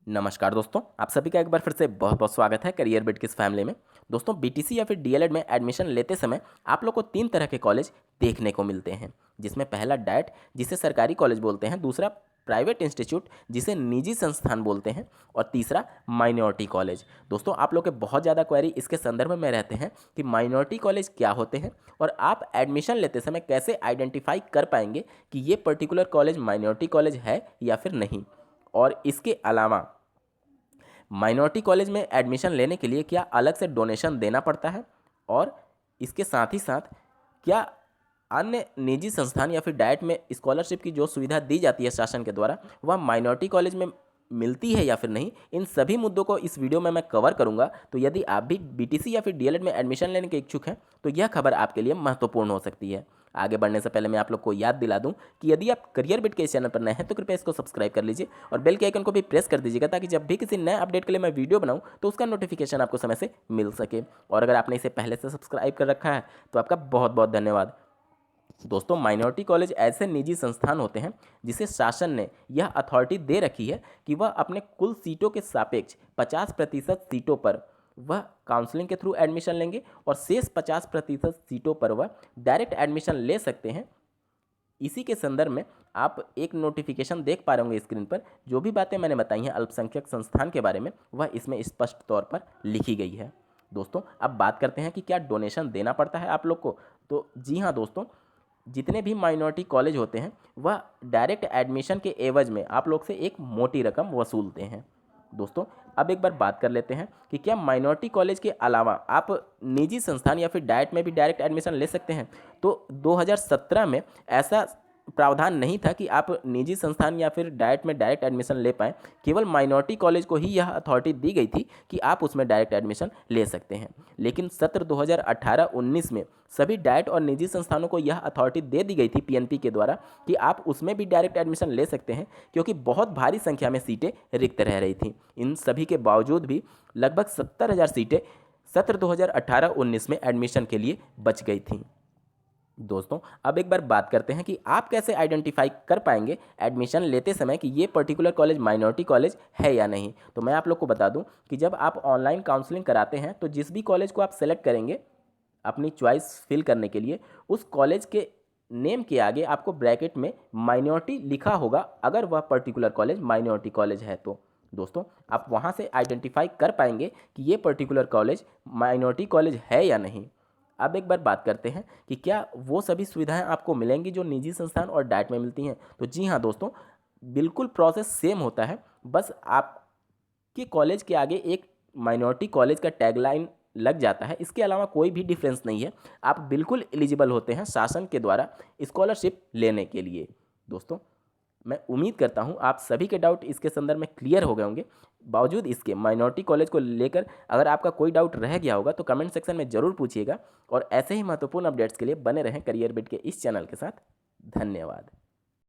नमस्कार दोस्तों, आप सभी का एक बार फिर से बहुत बहुत स्वागत है करियर बिट की इस फैमिली में। दोस्तों, बीटीसी या फिर डीएलएड में एडमिशन लेते समय आप लोग को तीन तरह के कॉलेज देखने को मिलते हैं, जिसमें पहला डैट जिसे सरकारी कॉलेज बोलते हैं, दूसरा प्राइवेट इंस्टीट्यूट जिसे निजी संस्थान बोलते हैं और तीसरा माइनॉरिटी कॉलेज। दोस्तों, आप लोग के बहुत ज़्यादा क्वेरी इसके संदर्भ में रहते हैं कि माइनॉरिटी कॉलेज क्या होते हैं और आप एडमिशन लेते समय कैसे आइडेंटिफाई कर पाएंगे कि ये पर्टिकुलर कॉलेज माइनॉरिटी कॉलेज है या फिर नहीं। और इसके अलावा माइनॉरिटी कॉलेज में एडमिशन लेने के लिए क्या अलग से डोनेशन देना पड़ता है और इसके साथ ही साथ क्या अन्य निजी संस्थान या फिर डाइट में स्कॉलरशिप की जो सुविधा दी जाती है शासन के द्वारा वह माइनॉरिटी कॉलेज में मिलती है या फिर नहीं, इन सभी मुद्दों को इस वीडियो में मैं कवर करूंगा। तो यदि आप भी बीटीसी या फिर डीएलएड में एडमिशन लेने के इच्छुक हैं तो यह खबर आपके लिए महत्वपूर्ण हो सकती है। आगे बढ़ने से पहले मैं आप लोग को याद दिला दूं कि यदि आप करियर बिट के इस चैनल पर नए हैं तो कृपया इसको सब्सक्राइब कर लीजिए और बेल के आइकन को भी प्रेस कर दीजिएगा, ताकि जब भी किसी नए अपडेट के लिए मैं वीडियो बनाऊं तो उसका नोटिफिकेशन आपको समय से मिल सके। और अगर आपने इसे पहले से सब्सक्राइब कर रखा है तो आपका बहुत बहुत धन्यवाद। दोस्तों, माइनॉरिटी कॉलेज ऐसे निजी संस्थान होते हैं जिसे शासन ने यह अथॉरिटी दे रखी है कि वह अपने कुल सीटों के सापेक्ष 50% सीटों पर वह काउंसलिंग के थ्रू एडमिशन लेंगे और शेष 50% सीटों पर वह डायरेक्ट एडमिशन ले सकते हैं। इसी के संदर्भ में आप एक नोटिफिकेशन देख पा रहे होंगे स्क्रीन पर। जो भी बातें मैंने बताई हैं अल्पसंख्यक संस्थान के बारे में वह इसमें स्पष्ट तौर पर लिखी गई है। दोस्तों, अब बात करते हैं कि क्या डोनेशन देना पड़ता है आप लोग को। तो जी हाँ दोस्तों, जितने भी माइनॉरिटी कॉलेज होते हैं वह डायरेक्ट एडमिशन के एवज में आप लोग से एक मोटी रकम वसूलते हैं। दोस्तों, अब एक बार बात कर लेते हैं कि क्या माइनॉरिटी कॉलेज के अलावा आप निजी संस्थान या फिर डाइट में भी डायरेक्ट एडमिशन ले सकते हैं। तो 2017 में ऐसा प्रावधान नहीं था कि आप निजी संस्थान या फिर डाइट में डायरेक्ट एडमिशन ले पाएँ। केवल माइनॉरिटी कॉलेज को ही यह अथॉरिटी दी गई थी कि आप उसमें डायरेक्ट एडमिशन ले सकते हैं। लेकिन सत्र 2018-19 में सभी डाइट और निजी संस्थानों को यह अथॉरिटी दे दी गई थी पीएनपी के द्वारा कि आप उसमें भी डायरेक्ट एडमिशन ले सकते हैं, क्योंकि बहुत भारी संख्या में सीटें रिक्त रह रही थीं। इन सभी के बावजूद भी लगभग 70,000 सीटें सत्र 2018-19 में एडमिशन के लिए बच गई थीं। दोस्तों, अब एक बार बात करते हैं कि आप कैसे आइडेंटिफाई कर पाएंगे एडमिशन लेते समय कि ये पर्टिकुलर कॉलेज माइनॉरिटी कॉलेज है या नहीं। तो मैं आप लोग को बता दूं कि जब आप ऑनलाइन काउंसलिंग कराते हैं तो जिस भी कॉलेज को आप सेलेक्ट करेंगे अपनी चॉइस फिल करने के लिए, उस कॉलेज के नेम के आगे आपको ब्रैकेट में माइनॉरिटी लिखा होगा, अगर वह पर्टिकुलर कॉलेज माइनॉरिटी कॉलेज है तो। दोस्तों, आप वहाँ से आइडेंटिफाई कर पाएंगे कि ये पर्टिकुलर कॉलेज माइनॉरिटी कॉलेज है या नहीं। अब एक बार बात करते हैं कि क्या वो सभी सुविधाएं आपको मिलेंगी जो निजी संस्थान और डाइट में मिलती हैं। तो जी हाँ दोस्तों, बिल्कुल प्रोसेस सेम होता है, बस आपके कॉलेज के आगे एक माइनॉरिटी कॉलेज का टैगलाइन लग जाता है। इसके अलावा कोई भी डिफरेंस नहीं है। आप बिल्कुल एलिजिबल होते हैं शासन के द्वारा स्कॉलरशिप लेने के लिए। दोस्तों, मैं उम्मीद करता हूं आप सभी के डाउट इसके संदर्भ में क्लियर हो गए होंगे। बावजूद इसके माइनॉरिटी कॉलेज को लेकर अगर आपका कोई डाउट रह गया होगा तो कमेंट सेक्शन में ज़रूर पूछिएगा। और ऐसे ही महत्वपूर्ण अपडेट्स के लिए बने रहें करियर बिट के इस चैनल के साथ। धन्यवाद।